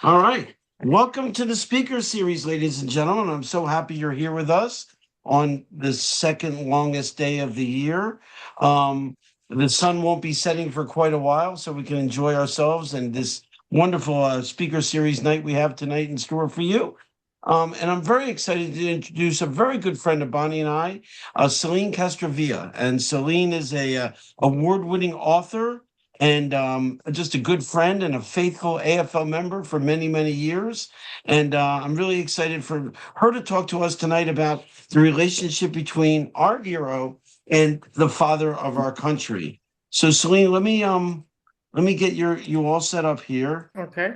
All right. Welcome to the speaker series, ladies and gentlemen. I'm so happy you're here with us on the second longest day of the year. The sun won't be setting for quite a while, so we can enjoy ourselves and this wonderful speaker series night we have tonight in store for you. And I'm very excited to introduce a very good friend of Bonnie and I, Selene Castrovilla. And Selene is a award-winning author and just a good friend and a faithful AFL member for many, many years. And I'm really excited for her to talk to us tonight about the relationship between our hero and the father of our country. So, Celine, let me get you all set up here. Okay.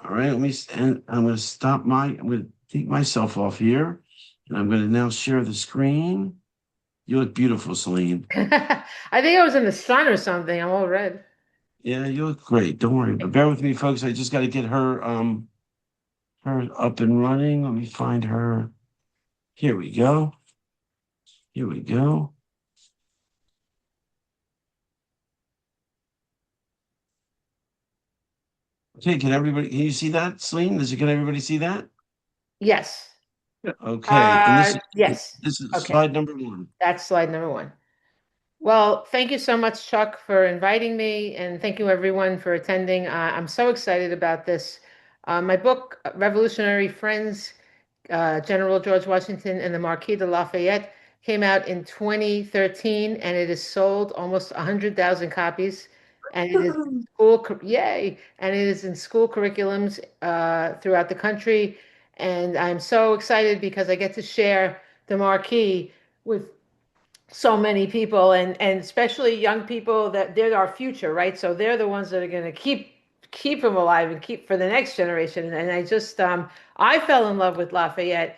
All right, and I'm going to I'm going to take myself off here, and I'm going to now share the screen. You look beautiful, Celine. I think I was in the sun or something. I'm all red. Yeah, you look great. Don't worry. But bear with me, folks. I just got to get her up and running. Let me find her. Here we go. Here we go. Okay, can you see that, Celine? Can everybody see that? Yes. Okay, and Yes. this is Okay. slide number one. That's slide number one. Well, thank you so much, Chuck, for inviting me, and thank you everyone for attending. I'm so excited about this. My book, Revolutionary Friends, General George Washington and the Marquis de Lafayette, came out in 2013, and it has sold almost 100,000 copies. And it is in yay! And it is in school curriculums throughout the country. And I'm so excited because I get to share the Marquis with so many people and especially young people that they're our future, right? So they're the ones that are going to keep them alive and keep for the next generation. And I fell in love with Lafayette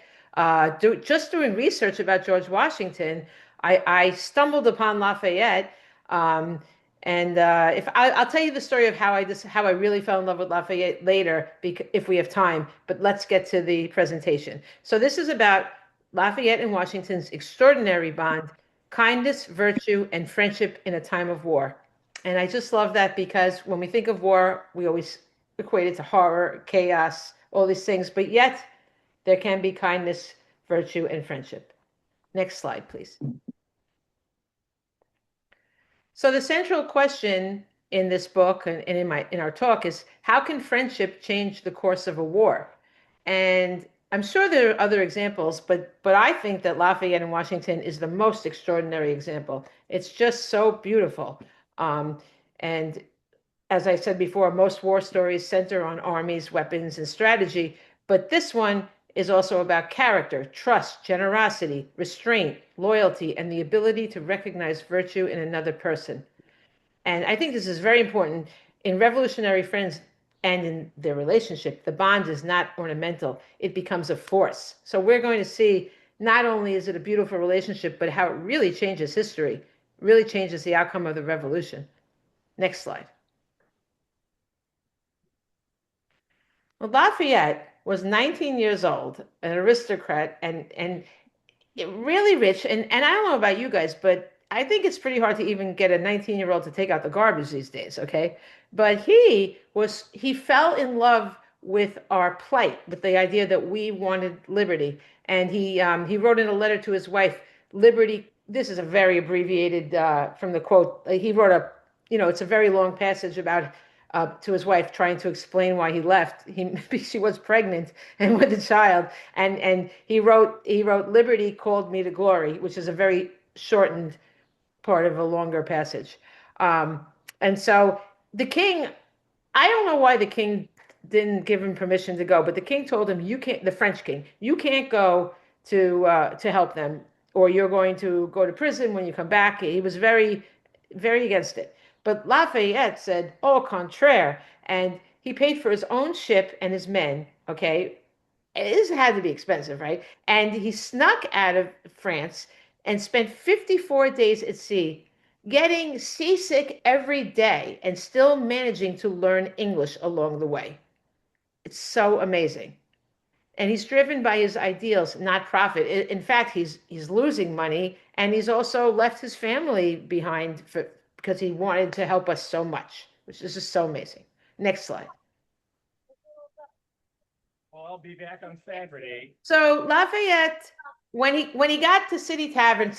just doing research about George Washington. I stumbled upon Lafayette. Um, I'll tell you the story of how I really fell in love with Lafayette later, if we have time. But let's get to the presentation. So this is about Lafayette and Washington's extraordinary bond, kindness, virtue, and friendship in a time of war. And I just love that because when we think of war, we always equate it to horror, chaos, all these things, but yet there can be kindness, virtue, and friendship. Next slide, please. So the central question in this book and in our talk is how can friendship change the course of a war? And I'm sure there are other examples, but I think that Lafayette and Washington is the most extraordinary example. It's just so beautiful. Um, and as I said before, most war stories center on armies, weapons, and strategy, but this one is also about character, trust, generosity, restraint, loyalty, and the ability to recognize virtue in another person. And I think this is very important in revolutionary friends and in their relationship. The bond is not ornamental, it becomes a force. So we're going to see not only is it a beautiful relationship, but how it really changes history, really changes the outcome of the revolution. Next slide. Well, Lafayette was 19 years old, an aristocrat, and really rich. And I don't know about you guys, but I think it's pretty hard to even get a 19-year-old to take out the garbage these days, okay? But he fell in love with our plight, with the idea that we wanted liberty. And he wrote in a letter to his wife, liberty. This is a very abbreviated from the quote. He wrote it's a very long passage about to his wife trying to explain why he left. She was pregnant and with a child, and he wrote Liberty called me to glory, which is a very shortened part of a longer passage. Um, and so the king, I don't know why the king didn't give him permission to go, but the king told him, "You can't." The French king, "You can't go to help them, or you're going to go to prison when you come back." He was very, very against it. But Lafayette said, "Au contraire," and he paid for his own ship and his men. Okay, this had to be expensive, right? And he snuck out of France and spent 54 days at sea, getting seasick every day and still managing to learn English along the way. It's so amazing. And he's driven by his ideals, not profit. In fact, he's losing money, and he's also left his family behind because he wanted to help us so much, which is just so amazing. Next slide. Well, I'll be back on Saturday. So Lafayette, when he got to City Tavern,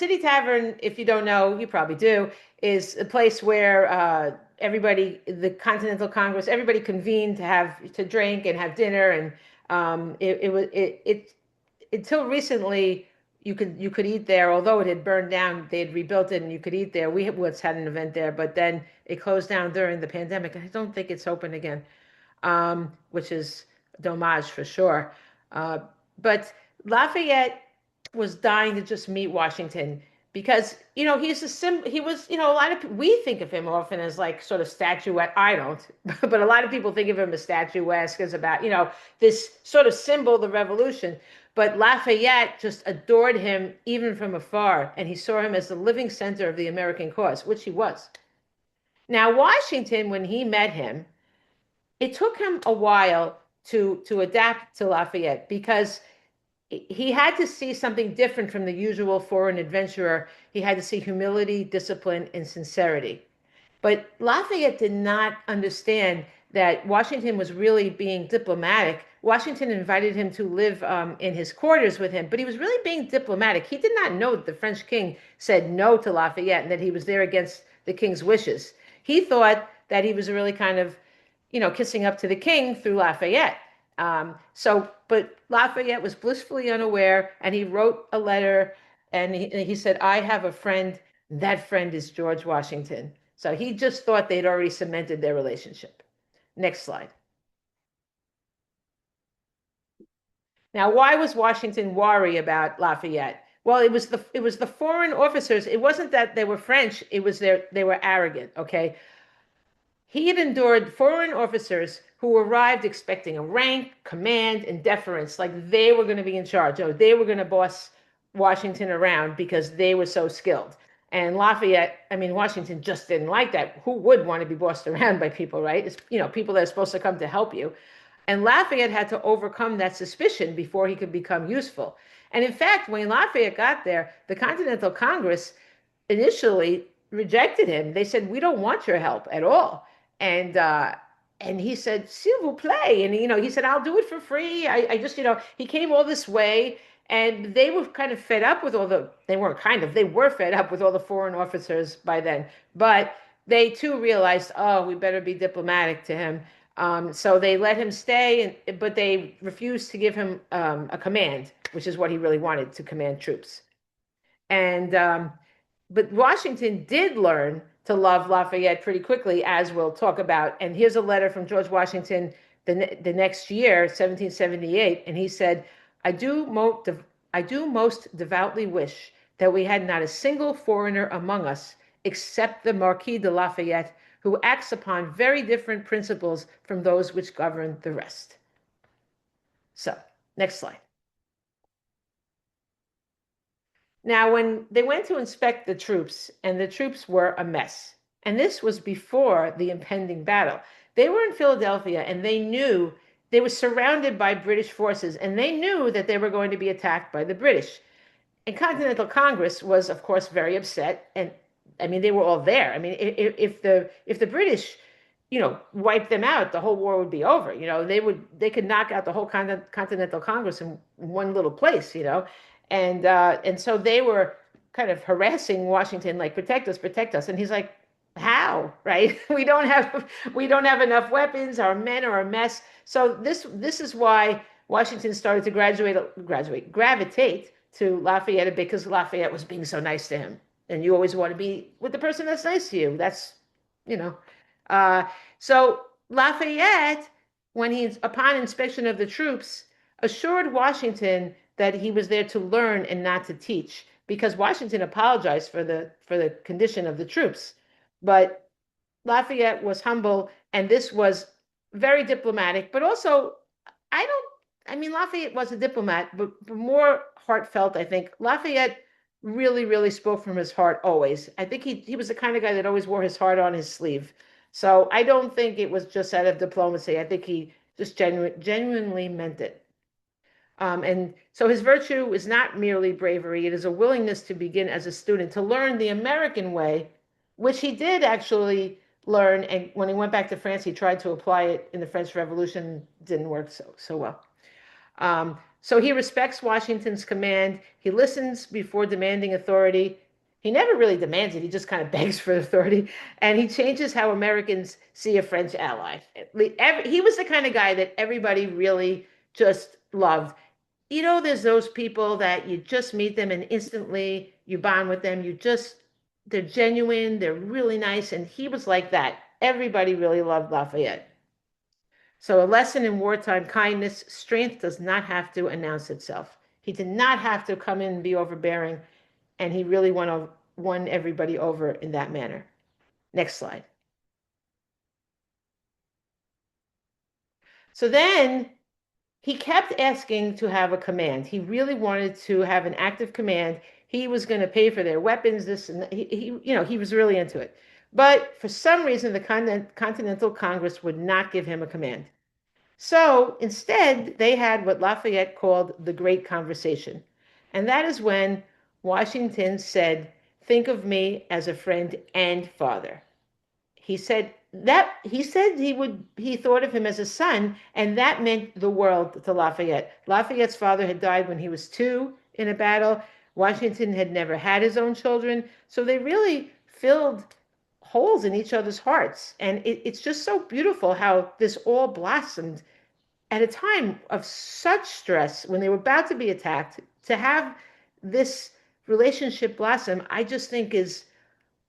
if you don't know, you probably do, is a place where everybody, the Continental Congress, everybody convened to drink and have dinner, and it was it until recently you could eat there, although it had burned down. They had rebuilt it, and you could eat there. We once had an event there, but then it closed down during the pandemic. I don't think it's open again, which is domage for sure. Uh, but Lafayette was dying to just meet Washington because he's he was a lot of we think of him often as like sort of statuette. I don't, but a lot of people think of him as statuesque, as about this sort of symbol of the revolution. But Lafayette just adored him even from afar, and he saw him as the living center of the American cause, which he was. Now, Washington, when he met him, it took him a while to adapt to Lafayette because he had to see something different from the usual foreign adventurer. He had to see humility, discipline, and sincerity. But Lafayette did not understand that Washington was really being diplomatic. Washington invited him to live in his quarters with him, but he was really being diplomatic. He did not know that the French king said no to Lafayette and that he was there against the king's wishes. He thought that he was really kind of, kissing up to the king through Lafayette. But Lafayette was blissfully unaware, and he wrote a letter, and he said, "I have a friend. That friend is George Washington." So he just thought they'd already cemented their relationship. Next slide. Now, why was Washington worried about Lafayette? Well, it was the foreign officers. It wasn't that they were French. It was they were arrogant. Okay, he had endured foreign officers who arrived expecting a rank, command, and deference, like they were going to be in charge, or they were going to boss Washington around because they were so skilled. And Washington just didn't like that. Who would want to be bossed around by people, right? It's, people that are supposed to come to help you. And Lafayette had to overcome that suspicion before he could become useful. And in fact, when Lafayette got there, the Continental Congress initially rejected him. They said, "We don't want your help at all." And he said, "S'il vous plaît," and he said, "I'll do it for free." I just he came all this way, and they were kind of fed up with they were fed up with all the foreign officers by then. But they too realized, oh, we better be diplomatic to him. So they let him stay, but they refused to give him a command, which is what he really wanted, to command troops. And but Washington did learn to love Lafayette pretty quickly, as we'll talk about. And here's a letter from George Washington the next year, 1778, and he said, I do most devoutly wish that we had not a single foreigner among us except the Marquis de Lafayette, who acts upon very different principles from those which govern the rest." So, next slide. Now, when they went to inspect the troops, and the troops were a mess, and this was before the impending battle, they were in Philadelphia, and they knew they were surrounded by British forces, and they knew that they were going to be attacked by the British. And Continental Congress was, of course, very upset, and they were all there. If the British, wiped them out, the whole war would be over. They could knock out the whole Continental Congress in one little place. And so they were kind of harassing Washington, like, protect us. And he's like, how, right? We don't have enough weapons. Our men are a mess. So this is why Washington started to gravitate to Lafayette, because Lafayette was being so nice to him. And you always want to be with the person that's nice to you. That's, so Lafayette, upon inspection of the troops, assured Washington that he was there to learn and not to teach, because Washington apologized for the condition of the troops. But Lafayette was humble, and this was very diplomatic, but also, Lafayette was a diplomat, but more heartfelt, I think. Lafayette really, really spoke from his heart always. I think he was the kind of guy that always wore his heart on his sleeve. So I don't think it was just out of diplomacy. I think he just genuinely meant it. And so his virtue is not merely bravery. It is a willingness to begin as a student, to learn the American way, which he did actually learn. And when he went back to France, he tried to apply it in the French Revolution. Didn't work so well. So he respects Washington's command. He listens before demanding authority. He never really demands it. He just kind of begs for authority. And he changes how Americans see a French ally. He was the kind of guy that everybody really just loved. You know, there's those people that you just meet them and instantly you bond with them. They're genuine, they're really nice. And he was like that. Everybody really loved Lafayette. So, a lesson in wartime kindness: strength does not have to announce itself. He did not have to come in and be overbearing, and he really won everybody over in that manner. Next slide. So then he kept asking to have a command. He really wanted to have an active command. He was going to pay for their weapons, this and that. He was really into it. But for some reason, the Continental Congress would not give him a command. So instead, they had what Lafayette called the Great Conversation. And that is when Washington said, "Think of me as a friend and father." He thought of him as a son, and that meant the world to Lafayette. Lafayette's father had died when he was 2 in a battle. Washington had never had his own children, so they really filled holes in each other's hearts. And it's just so beautiful how this all blossomed at a time of such stress when they were about to be attacked. To have this relationship blossom, I just think is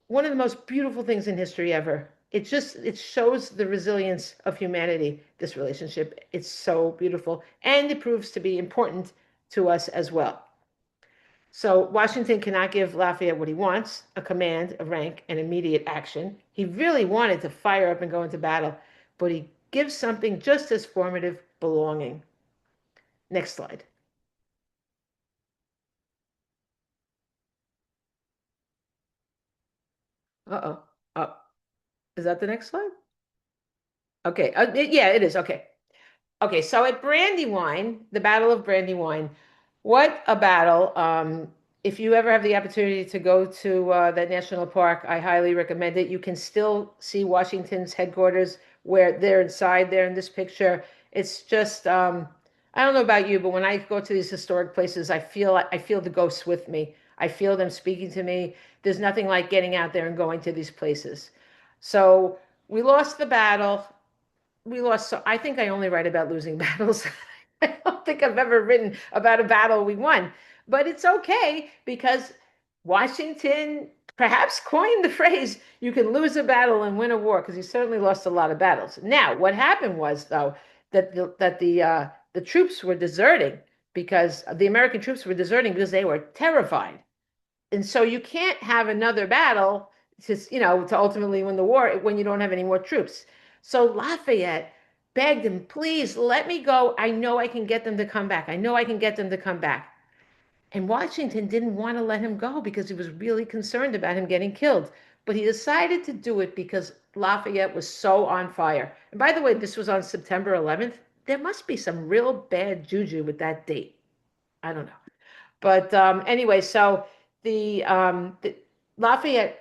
one of the most beautiful things in history ever. It shows the resilience of humanity, this relationship. It's so beautiful, and it proves to be important to us as well. So Washington cannot give Lafayette what he wants: a command, a rank, and immediate action. He really wanted to fire up and go into battle, but he gives something just as formative: belonging. Next slide. Uh-oh. Oh, is that the next slide? Okay. Yeah, it is. Okay. Okay, so at Brandywine, the Battle of Brandywine, what a battle. If you ever have the opportunity to go to that national park, I highly recommend it. You can still see Washington's headquarters where they're inside there in this picture. It's just, I don't know about you, but when I go to these historic places, I feel the ghosts with me. I feel them speaking to me. There's nothing like getting out there and going to these places. So we lost the battle. So I think I only write about losing battles. I don't think I've ever written about a battle we won, but it's okay because Washington perhaps coined the phrase, "You can lose a battle and win a war," because he certainly lost a lot of battles. Now, what happened was, though, that the troops were deserting, because the American troops were deserting because they were terrified. And so you can't have another battle to ultimately win the war when you don't have any more troops. So Lafayette begged him, "Please let me go. I know I can get them to come back. I know I can get them to come back." And Washington didn't want to let him go because he was really concerned about him getting killed. But he decided to do it because Lafayette was so on fire. And by the way, this was on September 11th. There must be some real bad juju with that date. I don't know. But anyway, so the Lafayette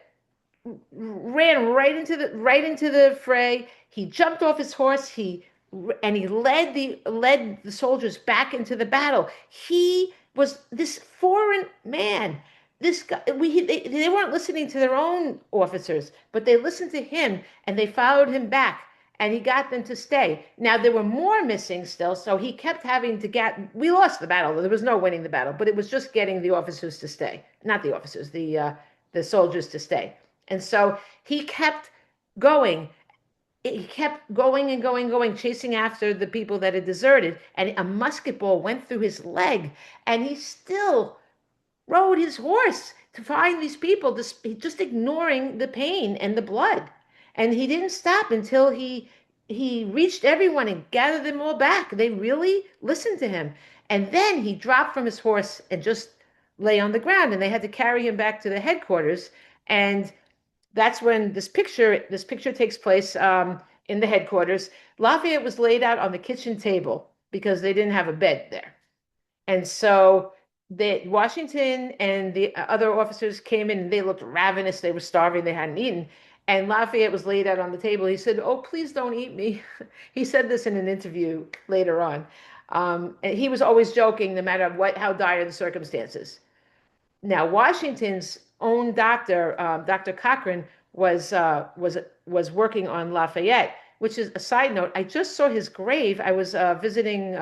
ran right into the fray. He jumped off his horse. He led the soldiers back into the battle. He was this foreign man. This guy, they weren't listening to their own officers, but they listened to him and they followed him back. And he got them to stay. Now there were more missing still, so he kept having to get. We lost the battle. There was no winning the battle, but it was just getting the officers to stay, not the officers, the soldiers to stay. And so he kept going. He kept going and going, chasing after the people that had deserted. And a musket ball went through his leg, and he still rode his horse to find these people, just ignoring the pain and the blood. And he didn't stop until he reached everyone and gathered them all back. They really listened to him. And then he dropped from his horse and just lay on the ground, and they had to carry him back to the headquarters. And that's when this picture takes place in the headquarters. Lafayette was laid out on the kitchen table because they didn't have a bed there. And so Washington and the other officers came in and they looked ravenous. They were starving. They hadn't eaten. And Lafayette was laid out on the table. He said, "Oh, please don't eat me." He said this in an interview later on. And he was always joking, no matter how dire the circumstances. Now, Washington's own doctor, Dr. Cochrane, was working on Lafayette, which is a side note. I just saw his grave. I was visiting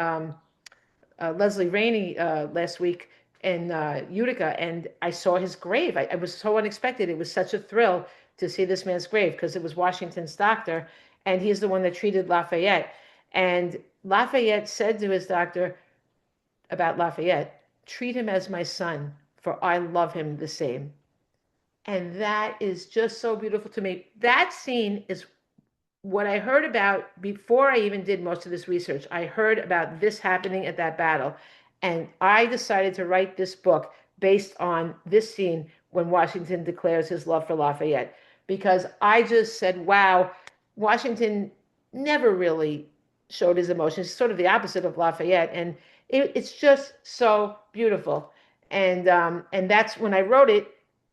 Leslie Rainey last week in Utica, and I saw his grave. I was so unexpected. It was such a thrill to see this man's grave because it was Washington's doctor, and he's the one that treated Lafayette. And Lafayette said to his doctor about Lafayette, treat him as my son, for I love him the same. And that is just so beautiful to me. That scene is what I heard about before I even did most of this research. I heard about this happening at that battle, and I decided to write this book based on this scene when Washington declares his love for Lafayette, because I just said, wow, Washington never really showed his emotions. It's sort of the opposite of Lafayette, and it's just so beautiful. And that's when I wrote it.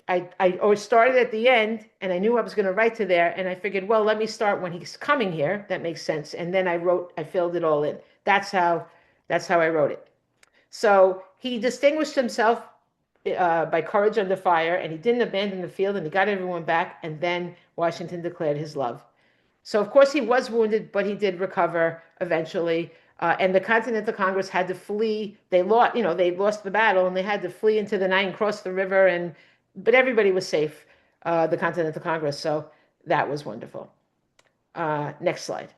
I always started at the end, and I knew I was going to write to there, and I figured, well, let me start when he's coming here. That makes sense. And then I filled it all in. That's how I wrote it. So he distinguished himself by courage under fire, and he didn't abandon the field, and he got everyone back. And then Washington declared his love. So of course he was wounded, but he did recover eventually. And the Continental Congress had to flee. They lost the battle, and they had to flee into the night and cross the river, but everybody was safe, the Continental Congress. So that was wonderful. Next slide.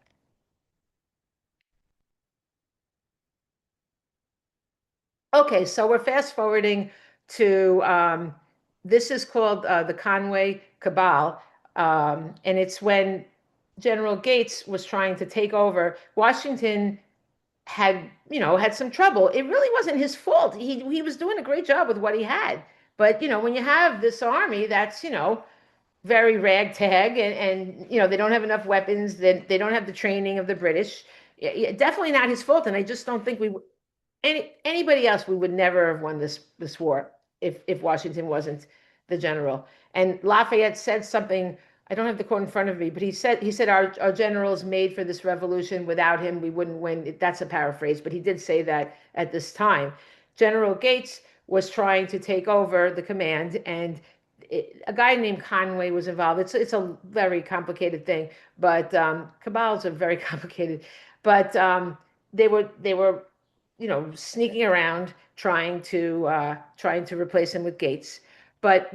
Okay, so we're fast forwarding to this is called the Conway Cabal, and it's when General Gates was trying to take over. Washington had some trouble. It really wasn't his fault. He was doing a great job with what he had. But when you have this army that's very ragtag, and they don't have enough weapons, they don't have the training of the British. Definitely not his fault. And I just don't think anybody else, we would never have won this war if Washington wasn't the general. And Lafayette said something. I don't have the quote in front of me, but he said our general's made for this revolution. Without him, we wouldn't win. That's a paraphrase, but he did say that at this time. General Gates was trying to take over the command, and a guy named Conway was involved. It's a very complicated thing, but cabals are very complicated. But they were sneaking around trying to replace him with Gates, but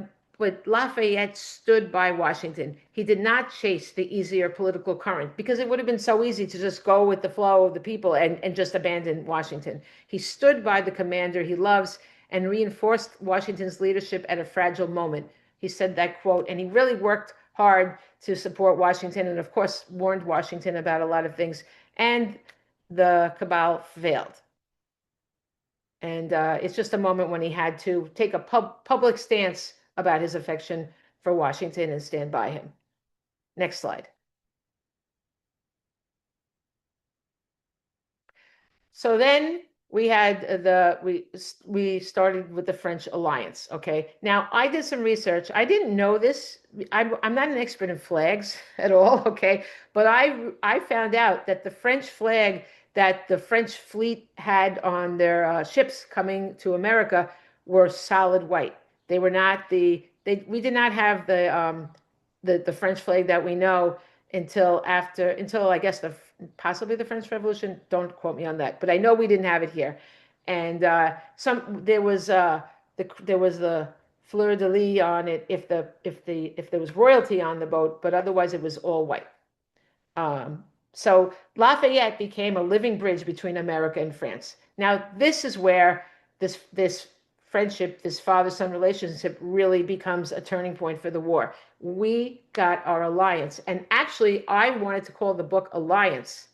Lafayette stood by Washington. He did not chase the easier political current, because it would have been so easy to just go with the flow of the people and just abandon Washington. He stood by the commander he loves and reinforced Washington's leadership at a fragile moment. He said that quote, and he really worked hard to support Washington, and of course warned Washington about a lot of things. And the cabal failed. And it's just a moment when he had to take a public stance about his affection for Washington and stand by him. Next slide. So then we had we started with the French alliance. Okay. Now I did some research. I didn't know this. I'm not an expert in flags at all. Okay. But I found out that the French flag that the French fleet had on their ships coming to America were solid white. They were not we did not have the French flag that we know until I guess possibly the French Revolution. Don't quote me on that, but I know we didn't have it here. And there was the fleur de lis on it if there was royalty on the boat, but otherwise it was all white. So Lafayette became a living bridge between America and France. Now this is where this friendship, this father-son relationship, really becomes a turning point for the war. We got our alliance. And actually, I wanted to call the book Alliance.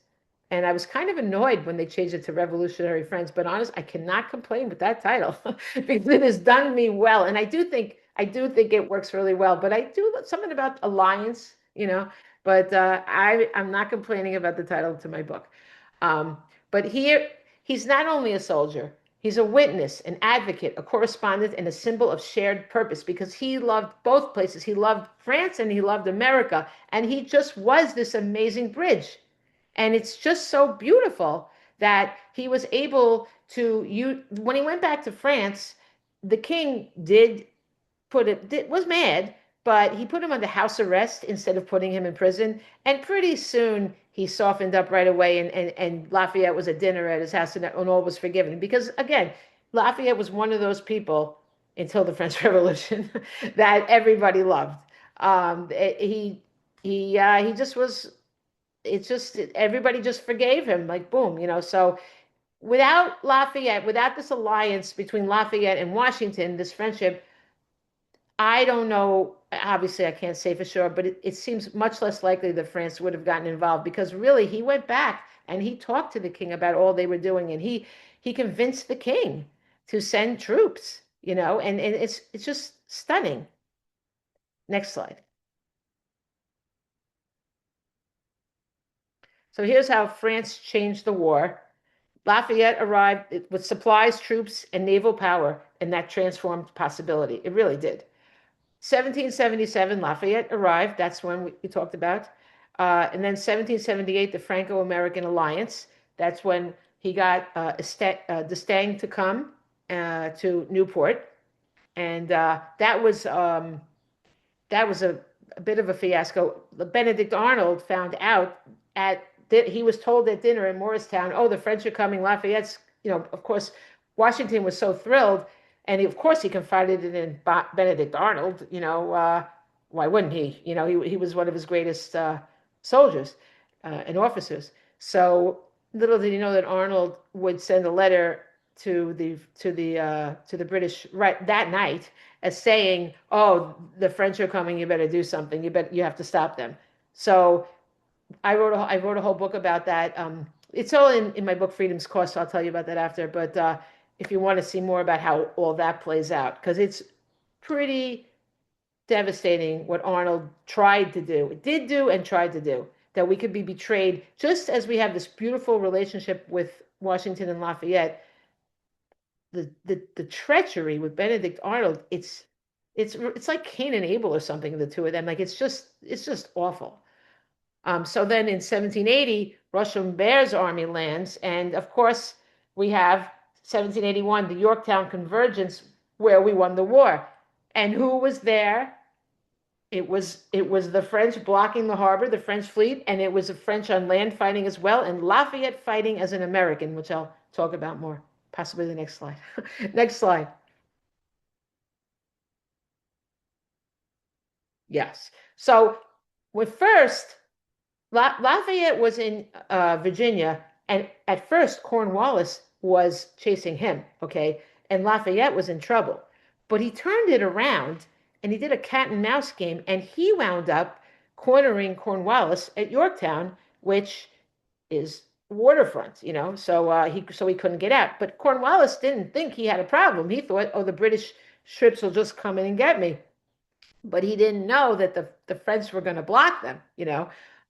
And I was kind of annoyed when they changed it to Revolutionary Friends. But honest, I cannot complain with that title because it has done me well. And I do think it works really well. But I do something about alliance, But I'm not complaining about the title to my book. But here, he's not only a soldier. He's a witness, an advocate, a correspondent, and a symbol of shared purpose, because he loved both places. He loved France and he loved America. And he just was this amazing bridge. And it's just so beautiful that he was able to you when he went back to France, the king did was mad, but he put him under house arrest instead of putting him in prison. And pretty soon he softened up right away. And Lafayette was at dinner at his house, and all was forgiven. Because again, Lafayette was one of those people until the French Revolution that everybody loved. He just was. It's just everybody just forgave him, like boom, So without Lafayette, without this alliance between Lafayette and Washington, this friendship, I don't know. Obviously, I can't say for sure, but it seems much less likely that France would have gotten involved because really he went back and he talked to the king about all they were doing, and he convinced the king to send troops, and it's just stunning. Next slide. So here's how France changed the war. Lafayette arrived with supplies, troops, and naval power, and that transformed possibility. It really did. 1777, Lafayette arrived. That's when we talked about. And then 1778, the Franco-American Alliance. That's when he got D'Estaing to come to Newport. And that was a bit of a fiasco. Benedict Arnold found out he was told at dinner in Morristown, oh, the French are coming. Lafayette's, of course, Washington was so thrilled. And of course, he confided it in Benedict Arnold. Why wouldn't he? He was one of his greatest soldiers and officers. So little did he know that Arnold would send a letter to the British right that night, as saying, "Oh, the French are coming. You better do something. You have to stop them." So I wrote a whole book about that. It's all in my book Freedom's Cost, so I'll tell you about that after. But if you want to see more about how all that plays out, because it's pretty devastating what Arnold tried to do, did do and tried to do, that we could be betrayed, just as we have this beautiful relationship with Washington and Lafayette. The treachery with Benedict Arnold, it's like Cain and Abel or something, the two of them. Like it's just awful. So then in 1780, Rochambert's army lands, and of course we have 1781, the Yorktown Convergence, where we won the war. And who was there? It was the French blocking the harbor, the French fleet, and it was the French on land fighting as well, and Lafayette fighting as an American, which I'll talk about more, possibly the next slide. Next slide. Yes. So first, Lafayette was in Virginia, and at first Cornwallis was chasing him, okay? And Lafayette was in trouble. But he turned it around, and he did a cat and mouse game, and he wound up cornering Cornwallis at Yorktown, which is waterfront, so he couldn't get out. But Cornwallis didn't think he had a problem. He thought, oh, the British ships will just come in and get me. But he didn't know that the French were going to block them,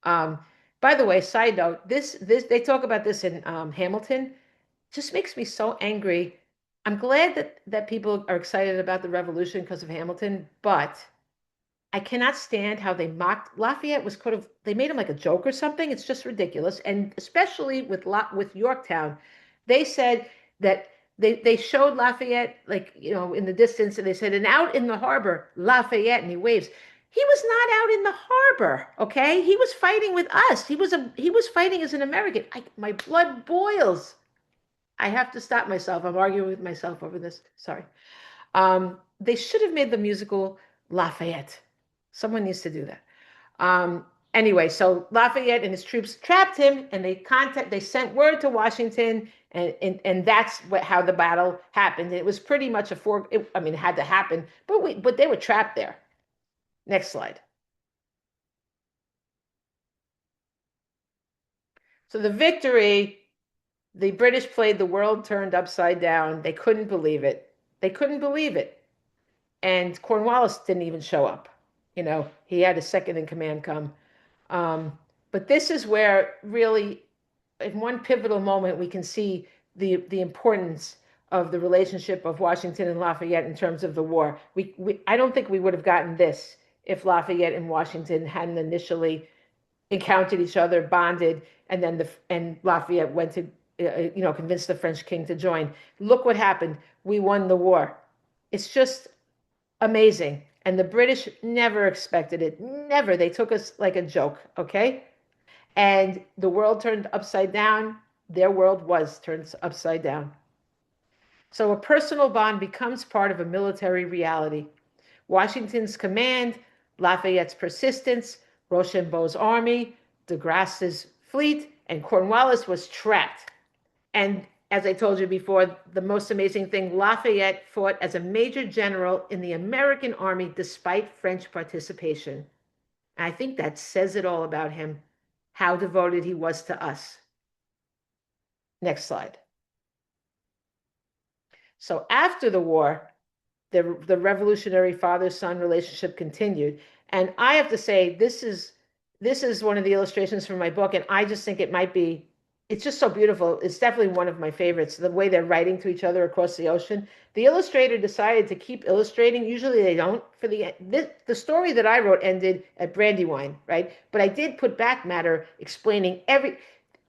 By the way, side note, this they talk about this in Hamilton. It just makes me so angry. I'm glad that people are excited about the revolution because of Hamilton, but I cannot stand how they mocked Lafayette. They made him like a joke or something. It's just ridiculous. And especially with Yorktown, they said that they showed Lafayette, like, in the distance, and they said, and out in the harbor, Lafayette, and he waves. He was not out in the harbor, okay? He was fighting with us. He was fighting as an American. My blood boils. I have to stop myself. I'm arguing with myself over this. Sorry. They should have made the musical Lafayette. Someone needs to do that. Anyway, so Lafayette and his troops trapped him, and they sent word to Washington, and that's how the battle happened. It was pretty much it had to happen, but they were trapped there. Next slide. So the victory, the British played the world turned upside down. They couldn't believe it. And Cornwallis didn't even show up. He had a second in command come. But this is where really, in one pivotal moment, we can see the importance of the relationship of Washington and Lafayette in terms of the war. I don't think we would have gotten this if Lafayette and Washington hadn't initially encountered each other, bonded, and then Lafayette went to convince the French king to join. Look what happened. We won the war. It's just amazing. And the British never expected it. Never. They took us like a joke, okay? And the world turned upside down. Their world was turned upside down. So a personal bond becomes part of a military reality. Washington's command, Lafayette's persistence, Rochambeau's army, de Grasse's fleet, and Cornwallis was trapped. And as I told you before, the most amazing thing, Lafayette fought as a major general in the American army despite French participation. And I think that says it all about him, how devoted he was to us. Next slide. So after the war, the revolutionary father-son relationship continued. And I have to say, this is one of the illustrations from my book, and I just think it's just so beautiful. It's definitely one of my favorites, the way they're writing to each other across the ocean. The illustrator decided to keep illustrating. Usually they don't. The story that I wrote ended at Brandywine, right? But I did put back matter explaining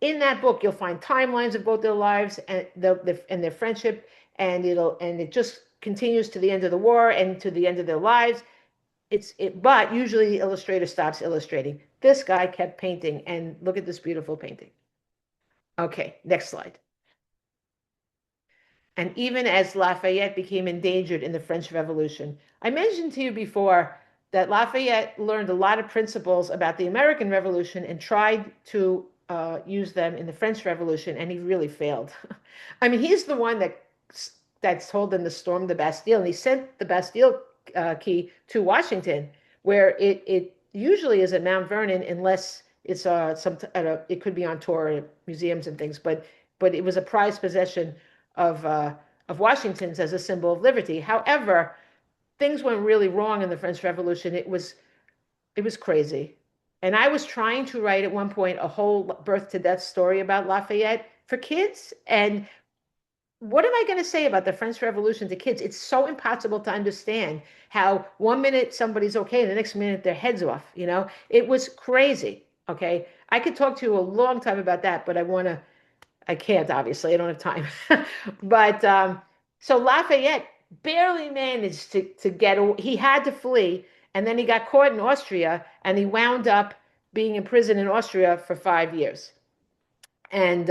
in that book, you'll find timelines of both their lives and their friendship, and it just continues to the end of the war and to the end of their lives. But usually the illustrator stops illustrating. This guy kept painting, and look at this beautiful painting. Okay, next slide. And even as Lafayette became endangered in the French Revolution, I mentioned to you before that Lafayette learned a lot of principles about the American Revolution and tried to use them in the French Revolution, and he really failed. I mean, he's the one that told them to storm the Bastille, and he sent the Bastille key to Washington, where it usually is at Mount Vernon, unless it's it could be on tour at museums and things, but it was a prized possession of Washington's as a symbol of liberty. However, things went really wrong in the French Revolution. It was crazy. And I was trying to write at one point a whole birth to death story about Lafayette for kids. And what am I going to say about the French Revolution to kids? It's so impossible to understand how 1 minute somebody's okay and the next minute their head's off. It was crazy. Okay. I could talk to you a long time about that, but I can't, obviously. I don't have time. But so Lafayette barely managed to he had to flee. And then he got caught in Austria, and he wound up being in prison in Austria for 5 years. And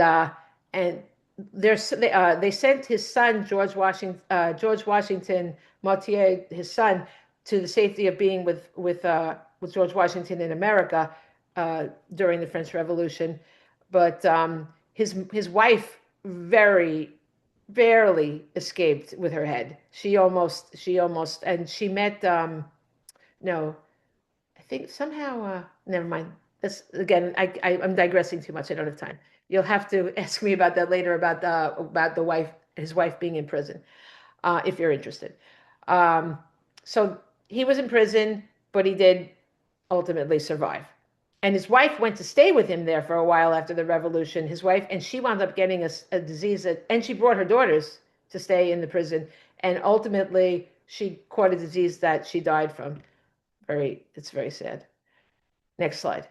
they sent his son, George Washington Mortier, his son, to the safety of being with George Washington in America during the French Revolution. But his wife barely escaped with her head. She almost, and she met. No, I think somehow. Never mind. This again. I'm digressing too much. I don't have time. You'll have to ask me about that later. About the wife, his wife being in prison, if you're interested. So he was in prison, but he did ultimately survive. And his wife went to stay with him there for a while after the revolution. His wife, and she wound up getting a disease, and she brought her daughters to stay in the prison. And ultimately, she caught a disease that she died from. It's very sad. Next slide.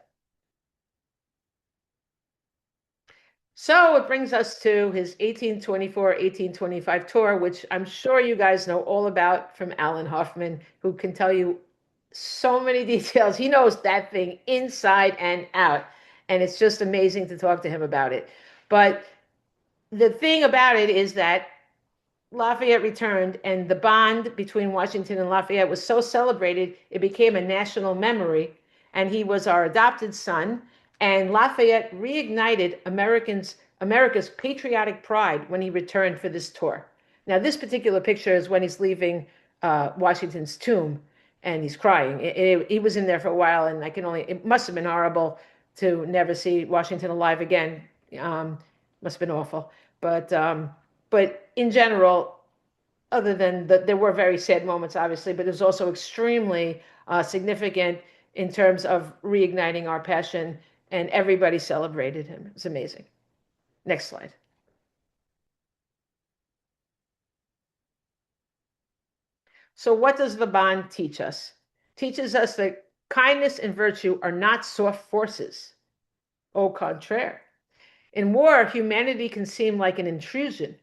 So it brings us to his 1824-1825 tour, which I'm sure you guys know all about from Alan Hoffman, who can tell you so many details. He knows that thing inside and out. And it's just amazing to talk to him about it. But the thing about it is that Lafayette returned, and the bond between Washington and Lafayette was so celebrated, it became a national memory. And he was our adopted son. And Lafayette reignited America's patriotic pride when he returned for this tour. Now, this particular picture is when he's leaving Washington's tomb, and he's crying. He was in there for a while, and it must have been horrible to never see Washington alive again. Must have been awful. But in general, other than there were very sad moments, obviously, but it was also extremely significant in terms of reigniting our passion, and everybody celebrated him. It was amazing. Next slide. So what does the bond teach us? It teaches us that kindness and virtue are not soft forces. Au contraire. In war, humanity can seem like an intrusion.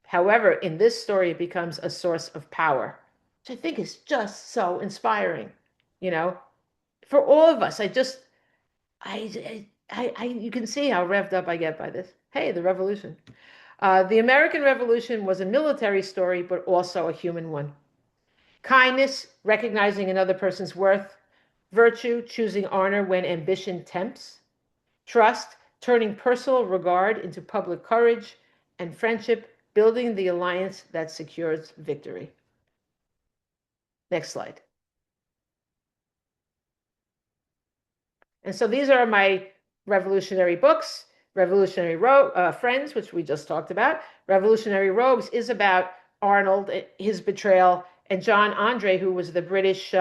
However, in this story, it becomes a source of power, which I think is just so inspiring, you know, for all of us. You can see how revved up I get by this. Hey, the revolution. The American Revolution was a military story, but also a human one. Kindness, recognizing another person's worth. Virtue, choosing honor when ambition tempts. Trust, turning personal regard into public courage. And friendship, building the alliance that secures victory. Next slide. And so these are my revolutionary books. Revolutionary Friends, which we just talked about. Revolutionary Rogues is about Arnold, his betrayal, and John Andre, who was the British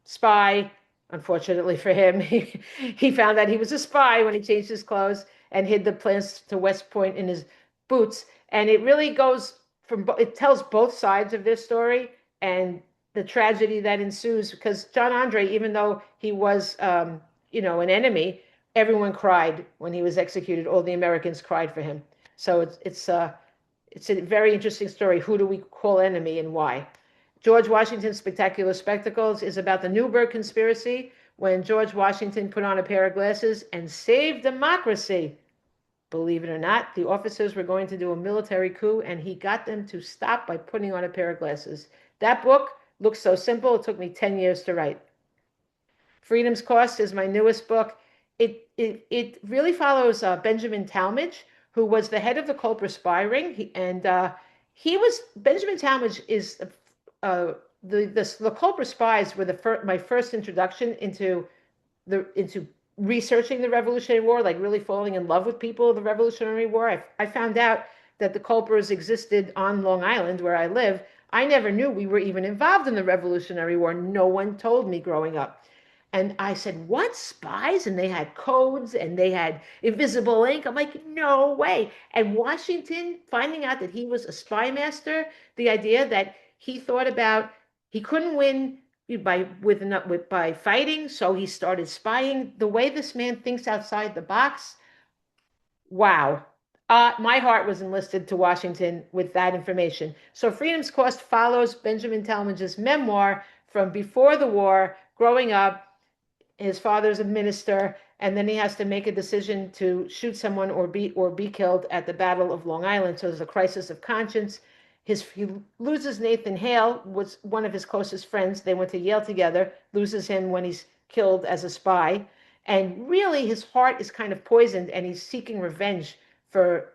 spy. Unfortunately for him, he found that he was a spy when he changed his clothes and hid the plans to West Point in his boots. And it really goes it tells both sides of this story and the tragedy that ensues, because John Andre, even though he was an enemy, everyone cried when he was executed. All the Americans cried for him. So it's a very interesting story. Who do we call enemy and why? George Washington's Spectacular Spectacles is about the Newburgh Conspiracy, when George Washington put on a pair of glasses and saved democracy. Believe it or not, the officers were going to do a military coup, and he got them to stop by putting on a pair of glasses. That book looks so simple. It took me 10 years to write. Freedom's Cost is my newest book. It really follows Benjamin Talmadge, who was the head of the Culper spy ring. Benjamin Talmadge is the Culper spies were my first introduction into researching the Revolutionary War, like really falling in love with people of the Revolutionary War. I found out that the Culpers existed on Long Island, where I live. I never knew we were even involved in the Revolutionary War. No one told me growing up. And I said, what, spies? And they had codes and they had invisible ink. I'm like, no way. And Washington, finding out that he was a spy master, the idea that he thought about, he couldn't win by fighting, so he started spying. The way this man thinks outside the box, wow. My heart was enlisted to Washington with that information. So Freedom's Cost follows Benjamin Talmadge's memoir from before the war, growing up. His father's a minister, and then he has to make a decision to shoot someone or be killed at the Battle of Long Island. So there's a crisis of conscience. He loses Nathan Hale, was one of his closest friends. They went to Yale together. Loses him when he's killed as a spy, and really his heart is kind of poisoned, and he's seeking revenge for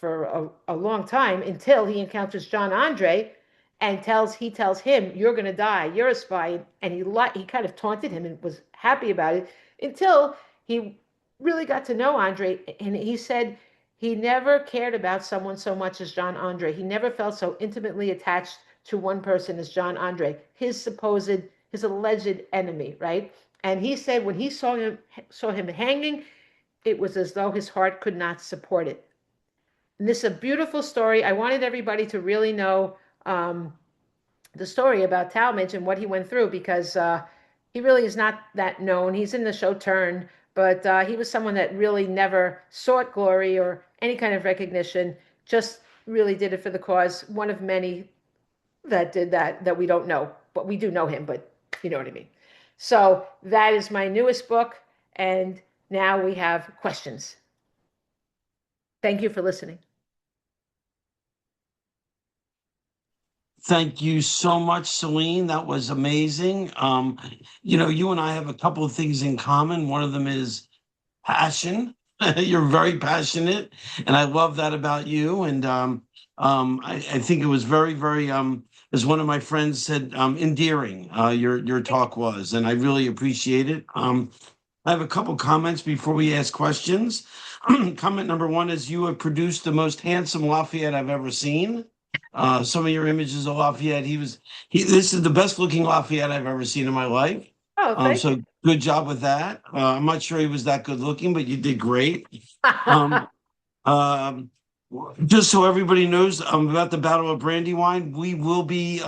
a long time, until he encounters John Andre, and he tells him, you're going to die, you're a spy. And he kind of taunted him and was happy about it, until he really got to know Andre. And he said he never cared about someone so much as John Andre. He never felt so intimately attached to one person as John Andre, his alleged enemy, right? And he said when he saw him hanging, it was as though his heart could not support it. And this is a beautiful story. I wanted everybody to really know the story about Talmadge and what he went through, because he really is not that known. He's in the show Turn, but he was someone that really never sought glory or any kind of recognition, just really did it for the cause. One of many that did that we don't know, but we do know him, but you know what I mean. So that is my newest book, and now we have questions. Thank you for listening. Thank you so much, Selene. That was amazing. You and I have a couple of things in common. One of them is passion. You're very passionate, and I love that about you. And I think it was very, very, as one of my friends said, endearing. Your talk was, and I really appreciate it. I have a couple comments before we ask questions. Comment number one is, you have produced the most handsome Lafayette I've ever seen. Some of your images of Lafayette, this is the best looking Lafayette I've ever seen in my life. Oh, thank So you. good job with that. I'm not sure he was that good looking, but you did great. Just so everybody knows about the Battle of Brandywine, we will be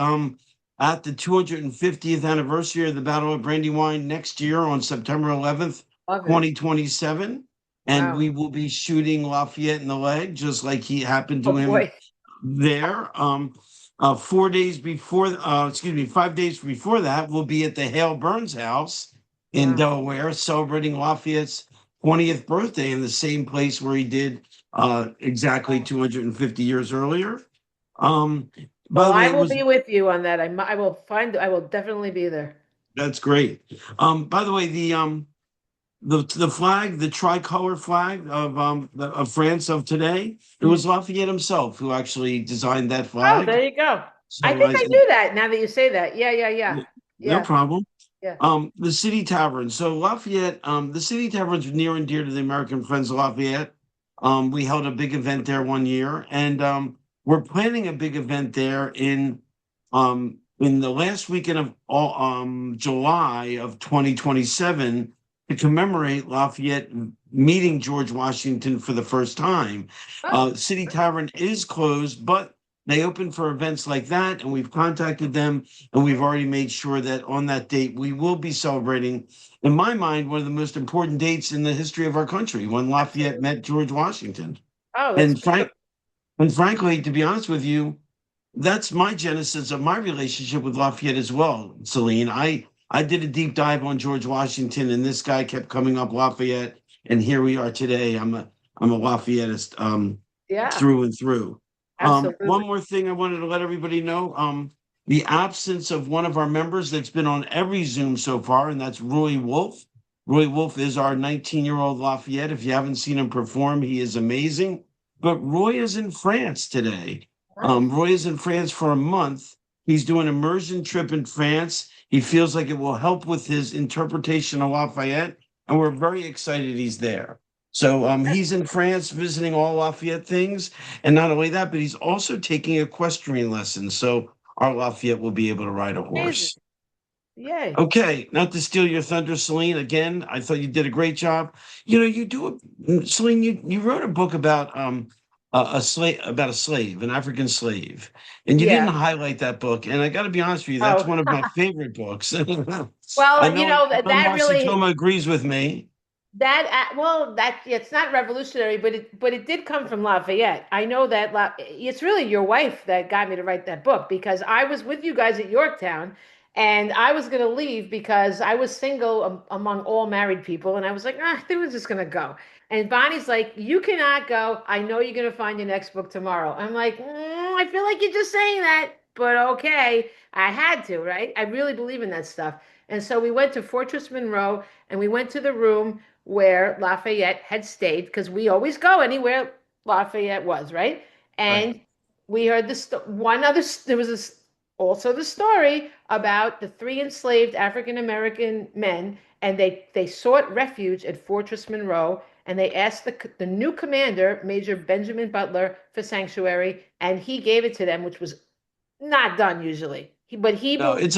at the 250th anniversary of the Battle of Brandywine next year on September 11th, 2027. and Wow. we will be shooting Lafayette in the leg, just like he happened Oh to him boy. there. 4 days before, excuse me, 5 days before that, we'll be at the Hale Burns house in Wow. Delaware, celebrating Lafayette's 20th birthday in the same place where he did exactly 250 years earlier. By Well, the way, I it will was be with you on that. I will definitely be there. that's great. By the way, the flag, the tricolor flag of France of today, it Mhm. was Lafayette himself who actually designed that Oh, flag. there you go. I So think I knew that now that you say that. Yeah, yeah, yeah. no Yeah, problem. yeah. The City Tavern. So Lafayette, the City Tavern's near and dear to the American Friends of Lafayette. We held a big event there one year, and we're planning a big event there in the last weekend of July of 2027 to commemorate Lafayette meeting George Washington for the first time. Oh, City Tavern is closed, but they open for events like that, and we've contacted them, and we've already made sure that on that date we will be celebrating, in my mind, one of the most important dates in the history of our country, when Lafayette absolutely. met George Washington. Oh, that's And beautiful. frankly, to be honest with you, that's my genesis of my relationship with Lafayette as well, Celine. I did a deep dive on George Washington, and this guy kept coming up Lafayette, and here we are today. I'm a Lafayetteist Yeah, through and through. One absolutely. more thing I wanted to let everybody know. The absence of one of our members that's been on every Zoom so far, and that's Roy Wolf. Roy Wolf is our 19-year-old Lafayette. If you haven't seen him perform, he is amazing. But Roy is in France today. Nice. Roy is in France for a month. He's doing an immersion trip in France. He feels like it will help with his interpretation of Lafayette, and we're very excited he's there. So he's in France visiting all Lafayette things, and not only that, but he's also taking equestrian lessons. So our Lafayette will be able to ride a Amazing. horse. Yay. Okay, not to steal your thunder, Celine. Again, I thought you did a great job. You do Celine. You wrote a book about a slave, about a slave, an African slave, and you didn't Yeah. highlight that book. And I got to be honest with you, that's Oh, one of my favorite books. I well, know, I know that Marcy really Toma agrees with me. well, that it's not revolutionary, but it did come from Lafayette. I know that it's really your wife that got me to write that book because I was with you guys at Yorktown, and I was going to leave because I was single among all married people, and I was like, I think we're just going to go. And Bonnie's like, you cannot go. I know you're going to find your next book tomorrow. I'm like, I feel like you're just saying that, but okay, I had to, right? I really believe in that stuff. And so we went to Fortress Monroe, and we went to the room where Lafayette had stayed because we always go anywhere Lafayette was, right? Right. And we heard this one other there was this also the story about the three enslaved African American men, and they sought refuge at Fortress Monroe, and they asked the new commander, Major Benjamin Butler, for sanctuary, and he gave it to them, which was not done usually. But he No, believed,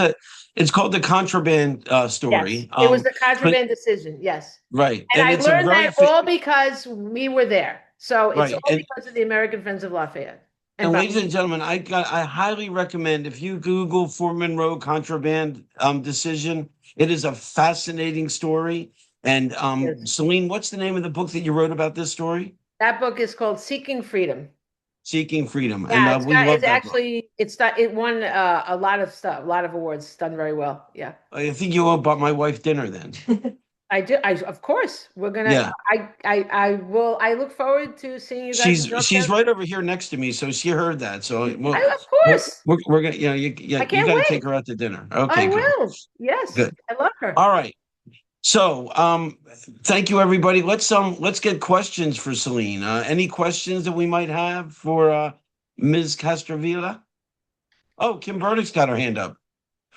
it's called the contraband yes, story. it was the But contraband decision, yes. right, And and I it's a learned very that all because we were there. So it's right, all because of the American Friends of Lafayette and and ladies Bonnie. and gentlemen, I highly recommend if you Google Foreman Road contraband decision, it is a fascinating story. And Yes. Celine, what's the name of the book that you wrote about this story? That book is called Seeking Freedom. Seeking Freedom, and Yeah, we it's love that book. actually it won a lot of stuff, a lot of awards, it's done very well. Yeah. I think you all bought my wife dinner then. I do. I of course we're gonna. Yeah, I will. I look forward to seeing you guys in she's Yorktown. right over here next to me, so she heard that. So Of course. we're gonna I you can't got to take wait. her out to dinner. I Okay, good, will. Yes, good. I love her. All right. So, thank you, everybody. Let's get questions for Celine. Any questions that we might have for Ms. Castrovilla? Oh, Kim Burdick's got her hand up.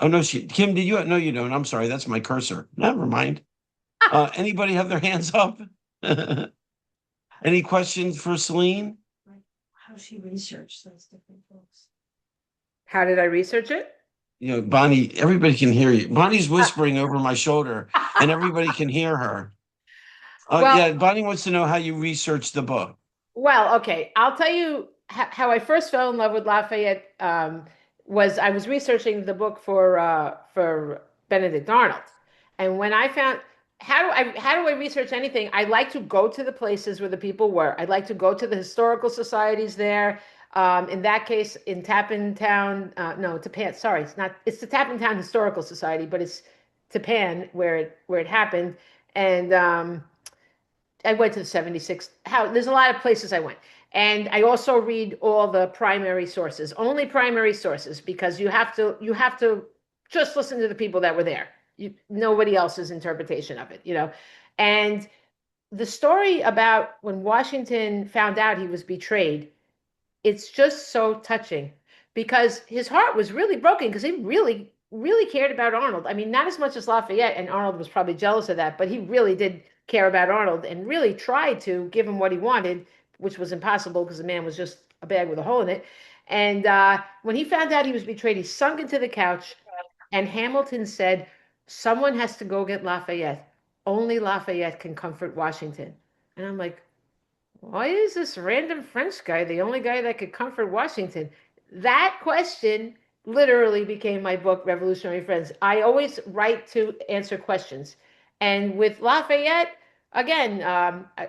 Oh no, Kim, did you? No, you don't. I'm sorry, that's my cursor. Never mind. Anybody have their hands up? Any questions for Celine? How she researched those different books. How did I research it? Bonnie, everybody can hear you. Bonnie's whispering over my shoulder, and everybody can hear her. Well, Yeah, Bonnie wants to know how you researched the book. Well, okay. I'll tell you how I first fell in love with Lafayette. Was I was researching the book for Benedict Arnold, and when I found how do I research anything? I like to go to the places where the people were. I'd like to go to the historical societies there. In that case, in Tappan Town, no, Tappan. Sorry, it's not. It's the Tappan Town Historical Society, but it's Tappan where it happened. And I went to the 76 how there's a lot of places I went. And I also read all the primary sources, only primary sources, because you have to just listen to the people that were there. Nobody else's interpretation of it, you know. And the story about when Washington found out he was betrayed, it's just so touching because his heart was really broken because he really, really cared about Arnold. I mean, not as much as Lafayette, and Arnold was probably jealous of that, but he really did care about Arnold and really tried to give him what he wanted, which was impossible because the man was just a bag with a hole in it. And when he found out he was betrayed, he sunk into the couch, and Hamilton said, "Someone has to go get Lafayette. Only Lafayette can comfort Washington." And I'm like, why is this random French guy the only guy that could comfort Washington? That question literally became my book, Revolutionary Friends. I always write to answer questions. And with Lafayette, again,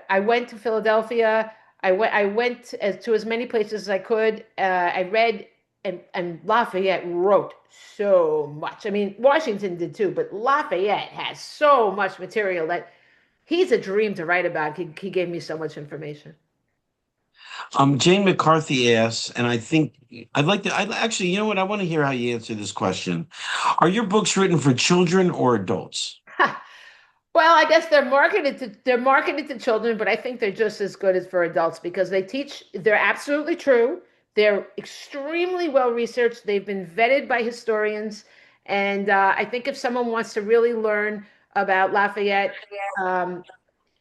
I went to Philadelphia. I went to as many places as I could. I read, and Lafayette wrote so much. I mean, Washington did too, but Lafayette has so much material that he's a dream to write about. He gave me so much information. Jane McCarthy asks, and I think I'd like to. I actually, you know what? I want to hear how you answer this question. Are your books written for children or adults? Well, I guess they're marketed to children, but I think they're just as good as for adults because they teach. They're absolutely true. They're extremely well researched. They've been vetted by historians, and I think if someone wants to really learn about Lafayette, um,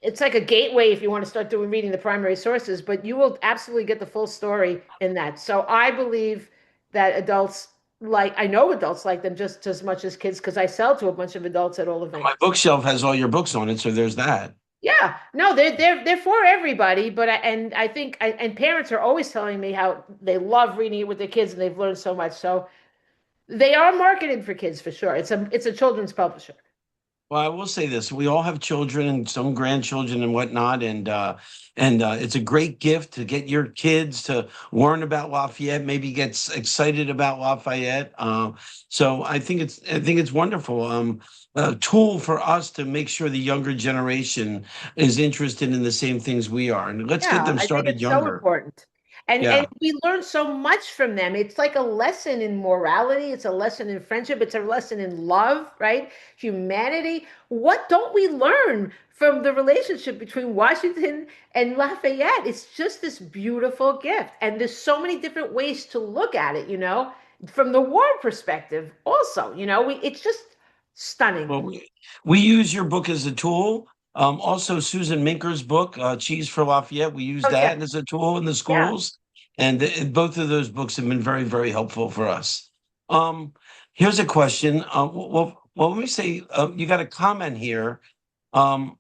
it's like a gateway if you want to start doing reading the primary sources, but you will absolutely get the full story in that. So I believe that I know adults like them just as much as kids because I sell to a bunch of adults at all My events. bookshelf has all your books on it, so there's that. Yeah, no, they're for everybody, but I think and parents are always telling me how they love reading it with their kids and they've learned so much. So they are marketed for kids for sure. It's a children's publisher. Well, I will say this: we all have children and some grandchildren and whatnot, and it's a great gift to get your kids to learn about Lafayette, maybe get excited about Lafayette. So I think it's wonderful. A tool for us to make sure the younger generation is interested in the same things we are, and let's get Yeah, them I think started it's so younger. important. And Yeah. we learn so much from them. It's like a lesson in morality, it's a lesson in friendship, it's a lesson in love, right? Humanity. What don't we learn from the relationship between Washington and Lafayette? It's just this beautiful gift. And there's so many different ways to look at it, from the war perspective also, it's just stunning. Well, we use your book as a tool. Also, Susan Minker's book, Cheese for Lafayette, we use Oh yeah. that as a tool in the Yeah. schools. And both of those books have been very, very helpful for us. Um, Here's a question. Let me say, you got a comment here. Um,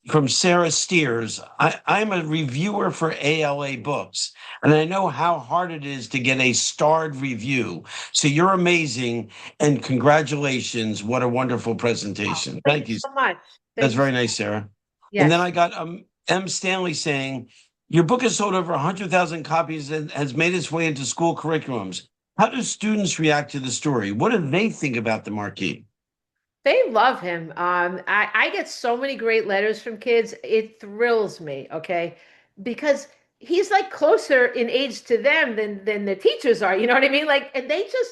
from Sarah Steers. I'm a reviewer for ALA books, and I know how hard it is to get a starred review. So you're amazing, and congratulations. What a wonderful presentation. Thank you Thank you. so much. That's Thank you. very nice, Sarah. And then Yes. I got M. Stanley saying, your book has sold over 100,000 copies and has made its way into school curriculums. How do students react to the story? What do they think about the marquee? They love him. I get so many great letters from kids. It thrills me, okay? Because he's like closer in age to them than the teachers are. You know what I mean? Like, and they just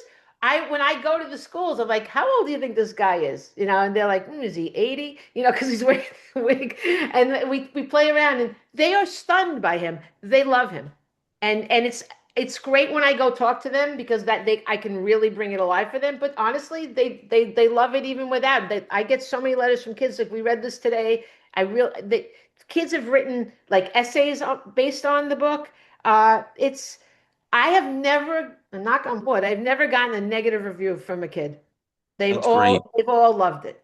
when I go to the schools, I'm like, how old do you think this guy is? And they're like, is he 80? Because he's wearing a wig. And we play around and they are stunned by him. They love him. And it's great when I go talk to them because I can really bring it alive for them. But honestly, they love it even without. I get so many letters from kids like we read this today. The kids have written like essays based on the book. It's I have never, knock on wood, I've never gotten a negative review from a kid. They've That's great. all they've all loved it.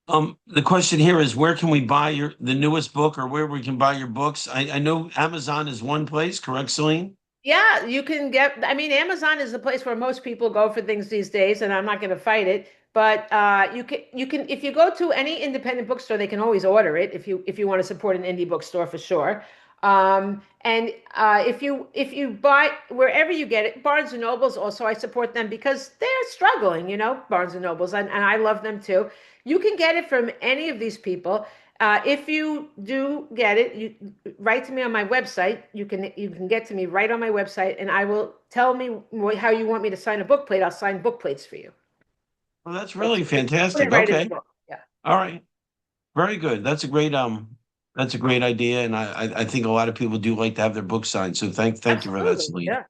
The question here is where can we buy the newest book or where we can buy your books? I know Amazon is one place, correct, Celine? Yeah, you can get, I mean, Amazon is the place where most people go for things these days, and I'm not going to fight it. But you can if you go to any independent bookstore, they can always order it if you want to support an indie bookstore for sure. And if you buy wherever you get it, Barnes and Nobles also I support them because they're struggling, Barnes and Nobles, and I love them too. You can get it from any of these people. If you do get it, you write to me on my website. You can get to me right on my website, and I will tell me how you want me to sign a book plate. I'll sign book plates for you. Well, that's Put really it fantastic. right in the Okay. book. Yeah. All right. Very good. That's a great idea. And I think a lot of people do like to have their book signed. So thank you for that, Absolutely. Celine.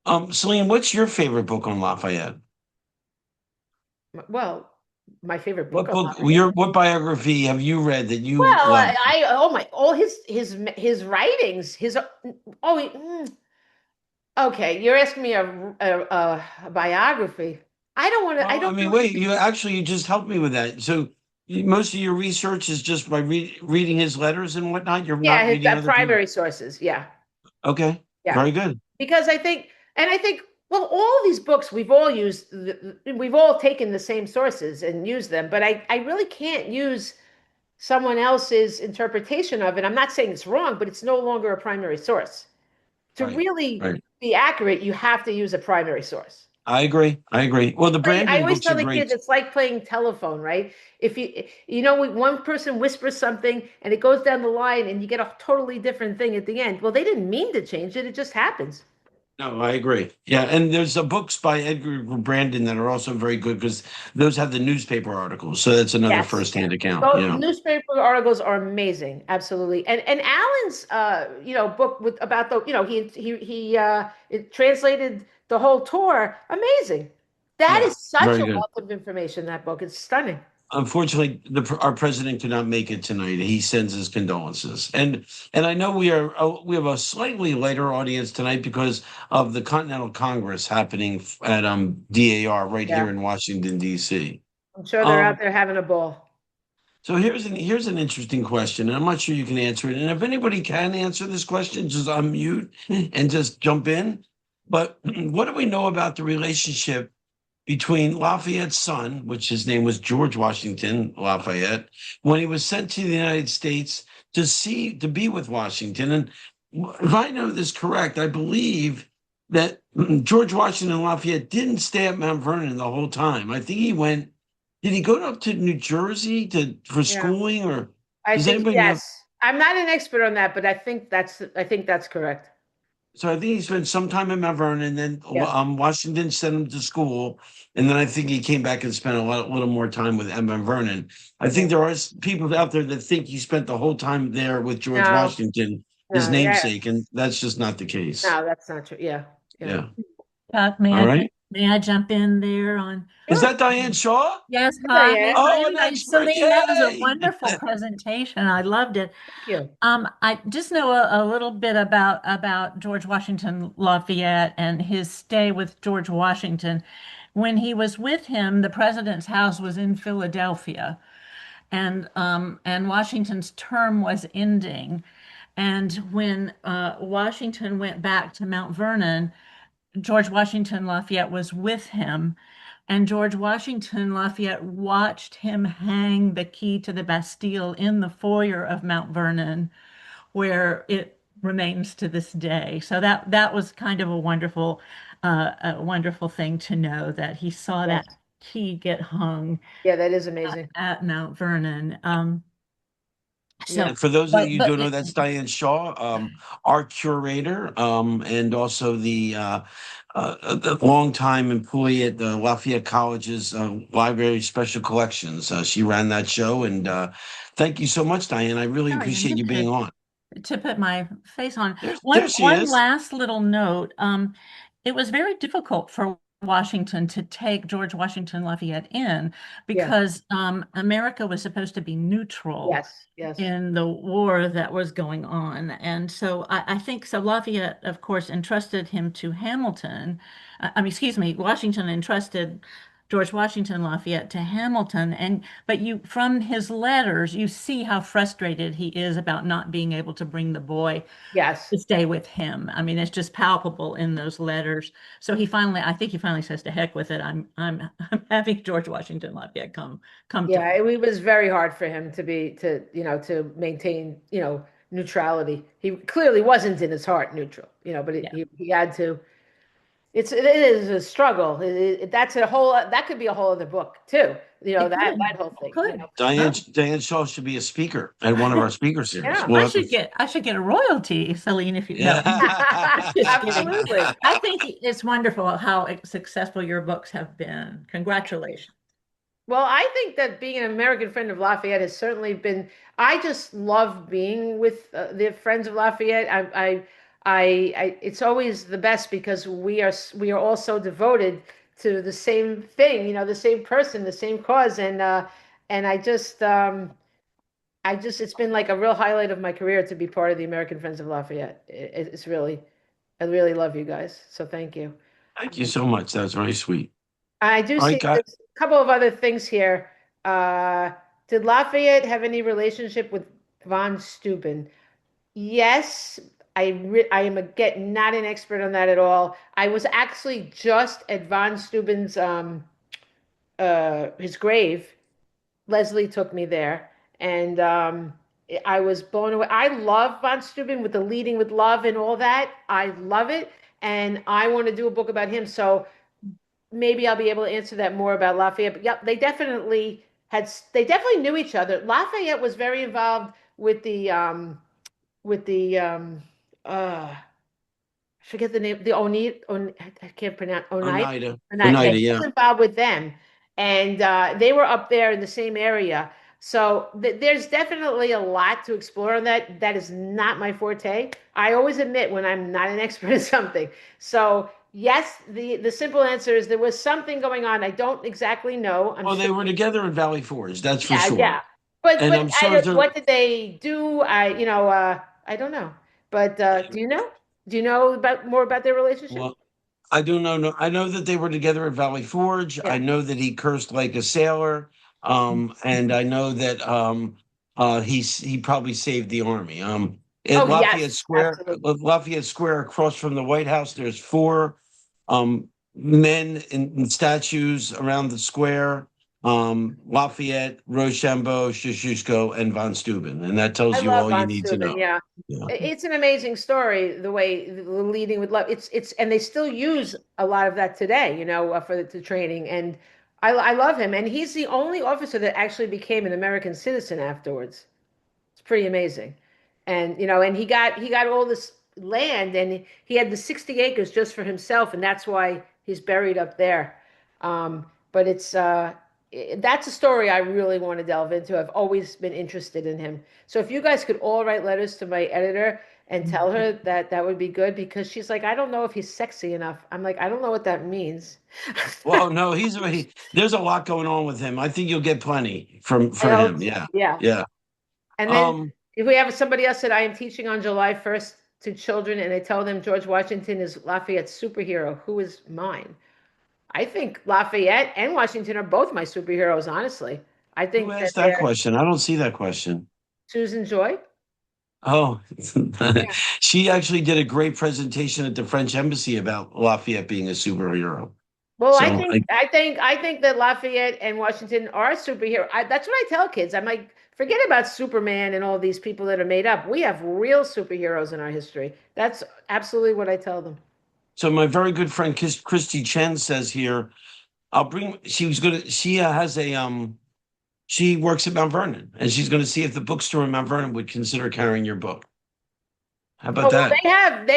Yeah. Celine, what's your favorite book on Lafayette? Well, my favorite book What on book, Lafayette. what biography have you read that you Well, love? oh my, all his writings, oh, okay. You're asking me a biography. I don't want to. I Well, I don't mean, really. wait, you just helped me with that. So most of your research is just by reading his letters and whatnot. You're Yeah, not his reading other people. primary sources. Yeah, Okay. yeah. Very good. Because I think, well, all these books we've all taken the same sources and used them, but I really can't use someone else's interpretation of it. I'm not saying it's wrong, but it's no longer a primary source. To Right. really Right. be accurate, you have to use a primary source. I agree. I agree. Well, the I Brandon always books are tell the great. kids it's like playing telephone, right? If one person whispers something and it goes down the line and you get a totally different thing at the end. Well, they didn't mean to change it. It just happens. No, I agree. Yeah, and there's books by Edgar Brandon that are also very good because those have the newspaper articles. So that's another Yes. firsthand account. Both newspaper articles are amazing, absolutely. And Alan's book with about the he it translated the whole tour, amazing. That Yeah, is such very a good. wealth of information, that book. It's stunning. Unfortunately, our president could not make it tonight. He sends his condolences, and I know we have a slightly lighter audience tonight because of the Continental Congress happening at DAR right here Yeah. in Washington D.C. I'm sure they're out Um, there having a ball. so here's an interesting question, and I'm not sure you can answer it. And if anybody can answer this question, just unmute and just jump in. But what do we know about the relationship between Lafayette's son, which his name was George Washington Lafayette, when he was sent to the United States to be with Washington? And if I know this correct, I believe that George Washington Lafayette didn't stay at Mount Vernon the whole time. I think he went. Did he go up to New Jersey for Yeah. schooling, or I does think anybody know? yes. I'm not an expert on that, but I think that's correct. So I think he spent some time in Mount Vernon, and then Yeah. Washington sent him to school, and then I think he came back and spent a little more time with Mount Vernon. I think there are people out there that think he spent the whole time there with George No, Washington, his no, yeah. namesake, and that's just not the case. No, that's not true. Yeah. Yeah. Yeah. Chuck, All right. may I jump in there on? Is Sure. that Diane Shaw? Yes, Yes, I hi, am. Oh, an hi, expert! Celine. That was a Yay! wonderful presentation. I loved it. Thank you. I just know a little bit about George Washington Lafayette and his stay with George Washington. When he was with him, the president's house was in Philadelphia, and Washington's term was ending. And when Washington went back to Mount Vernon, George Washington Lafayette was with him, and George Washington Lafayette watched him hang the key to the Bastille in the foyer of Mount Vernon, where it remains to this day. So that was kind of a wonderful thing to know that he saw Yes. that key get hung Yeah, that is amazing. at Mount Vernon. Yeah. And for those of but you who but don't know, that's Diane Shaw, our curator, and also the longtime employee at the Lafayette College's Library Special Collections. She ran that show, and thank you so much, Diane. I really Oh, you appreciate need you being on. to put my face on. There she One is. last little note. It was very difficult for Washington to take George Washington Lafayette in because America was supposed to be neutral Yes. Yes. in the war that was going on. And so I think so Lafayette, of course, entrusted him to Hamilton. Excuse me, Washington entrusted George Washington Lafayette to Hamilton. But from his letters, you see how frustrated he is about not being able to bring the boy Yes. to stay with him. I mean, it's just palpable in those letters. So I think he finally says, "To heck with it. I'm having George Washington Lafayette come to." Yeah, it was very hard for him to maintain, neutrality. He clearly wasn't in his heart neutral, but Yeah, he had to. It is a struggle. That could be a whole other book too. it That could. whole It thing. could. Diane Shaw should be a speaker at one of our speaker series. Yeah. We'll I have to, should get a royalty, Celine, if you know. yeah. Just kidding. Absolutely. I think it's wonderful how successful your books have been. Congratulations. Well, I think that being an American friend of Lafayette has certainly been. I just love being with the friends of Lafayette. It's always the best because we are all so devoted to the same thing, the same person, the same cause, and it's been like a real highlight of my career to be part of the American Friends of Lafayette. It's really, I really love you guys, so thank you. Thank you so much. That was very sweet. I do All right, see guys. there's a couple of other things here. Uh, did Lafayette have any relationship with von Steuben? Yes, I am again not an expert on that at all. I was actually just at von Steuben's his grave. Leslie took me there, and I was blown away. I love von Steuben with the Leading with Love and all that. I love it, and I want to do a book about him. So maybe I'll be able to answer that more about Lafayette. But yep, they definitely knew each other. Lafayette was very involved with the I forget the name, the I can't pronounce Oneida. Oneida. Yeah, Oneida, he yeah. was involved with them, and they were up there in the same area. So there's definitely a lot to explore on that. That is not my forte. I always admit when I'm not an expert at something. So yes, the simple answer is there was something going on. I don't exactly know. I'm Well, they sure. were together in Valley Forge, that's for Yeah, sure. yeah. But And I'm sure they're, what did they do? I don't know. But do you know? Do you know about more about their relationship? well, I do know. No, I know that they were together at Valley Forge. I Yeah. know that he cursed like a sailor, and I know that he probably saved the army. At Oh, yes, absolutely. Lafayette Square, across from the White House, there's four men in statues around the square. Lafayette, Rochambeau, Kosciuszko, and von Steuben, and that I tells you love all you von need to Steuben. know. Yeah. Yeah. It's an amazing story, the way the Leading with Love. And they still use a lot of that today, for the training. And I love him. And he's the only officer that actually became an American citizen afterwards. It's pretty amazing. And and he got all this land, and he had the 60 acres just for himself, and that's why he's buried up there. But that's a story I really want to delve into. I've always been interested in him. So if you guys could all write letters to my editor and tell her that that would be good, because she's like, I don't know if he's sexy enough. I'm like, I don't know what that means. Well, no, there's a lot going on with him. I think you'll get plenty I for hope him. so. Yeah. Yeah. Yeah. And then Um, if we have somebody else that I am teaching on July 1st to children and I tell them George Washington is Lafayette's superhero, who is mine? I think Lafayette and Washington are both my superheroes, honestly. I who think that asked that they're question? I don't see that question. Susan Joy. Oh, Yeah. she actually did a great presentation at the French embassy about Lafayette being a superhero. Well, I So think I think I think that Lafayette and Washington are superhero. That's what I tell kids. I'm like, forget about Superman and all these people that are made up. We have real superheroes in our history. That's absolutely what I tell them. so my very good friend Christy Chen says here, she has she works at Mount Vernon, and she's going to see if the bookstore in Mount Vernon would consider carrying your book. How about Oh, well, that?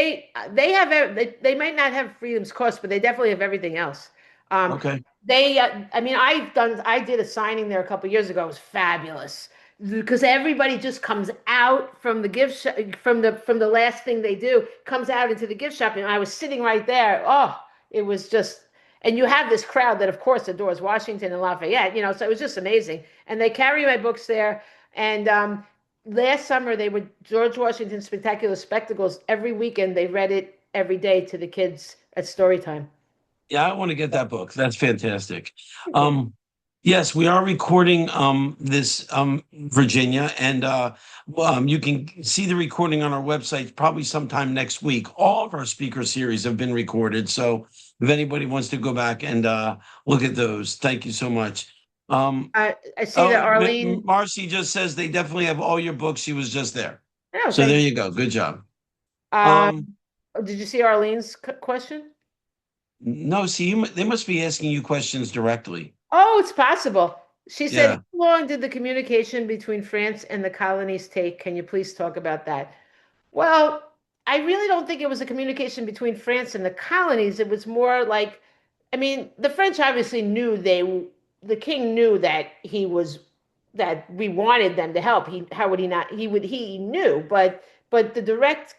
they might not have Freedom's Cost, but they definitely have everything else. Um, Okay. I mean, I did a signing there a couple years ago. It was fabulous because everybody just comes out from the gift shop, from the last thing they do, comes out into the gift shop, and I was sitting right there. Oh, it was just, and you have this crowd that, of course, adores Washington and Lafayette, so it was just amazing. And they carry my books there, and last summer they were George Washington Spectacular Spectacles. Every weekend they read it every day to the kids at story time. Yeah, I want to get that book. That's fantastic. Yes, we are recording this Virginia, and you can see the recording on our website probably sometime next week. All of our speaker series have been recorded, so if anybody wants to go back and look at those, thank you so much. I see that Arlene. Marcy just says they definitely have all your books. She was just there. Oh, So there thank you go. Good job. you. Um, Did you see Arlene's question? no, see, they must be asking you questions directly. Oh, it's possible. She said, Yeah. how long did the communication between France and the colonies take? Can you please talk about that? Well, I really don't think it was a communication between France and the colonies. It was more like, I mean, the French obviously knew the king knew that we wanted them to help. How would he not? He knew, but the direct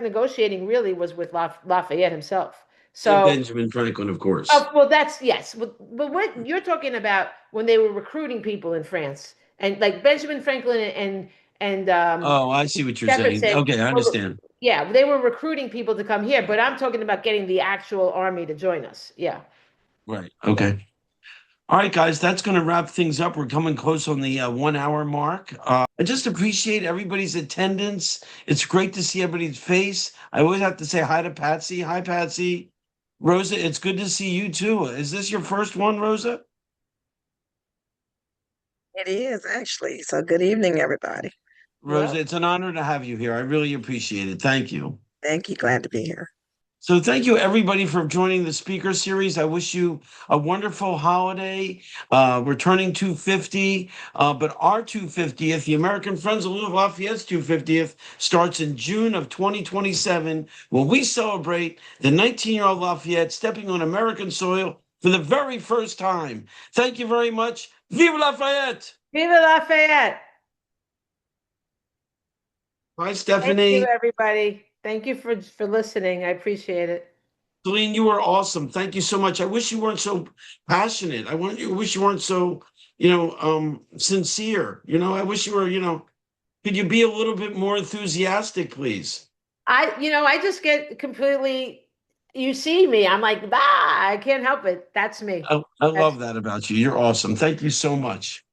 negotiating really was with Lafayette himself. And So, Benjamin Franklin, of course. oh, well, that's yes. But what you're talking about when they were recruiting people in France and like Benjamin Franklin and Oh, I see what you're saying. Jefferson, Okay, I understand. yeah, they were recruiting people to come here, but I'm talking about getting the actual army to join us. Yeah. Right. Okay. All right, guys, that's going to wrap things up. We're coming close on the 1 hour mark. I just appreciate everybody's attendance. It's great to see everybody's face. I always have to say hi to Patsy. Hi, Patsy. Rosa, it's good to see you too. Is this your first one, Rosa? It is actually. So good evening, everybody. Rosa, Yep. it's an honor to have you here. I really appreciate it. Thank you. Thank you. Glad to be here. So thank you everybody for joining the speaker series. I wish you a wonderful holiday. We're turning 250, but our 250th, the American Friends of Lafayette's 250th, starts in June of 2027, when we celebrate the 19-year-old Lafayette stepping on American soil for the very first time. Thank you very much. Vive Lafayette! Viva Lafayette! Bye, Thank you, Stephanie. everybody. Thank you for listening. I appreciate it. Selene, you were awesome. Thank you so much. I wish you weren't so passionate. Wish you weren't so, sincere. I wish you were, could you be a little bit more enthusiastic, please? I just get completely, you see me, I'm like, I can't help it. That's me. I love that about you. You're awesome. Thank you so much.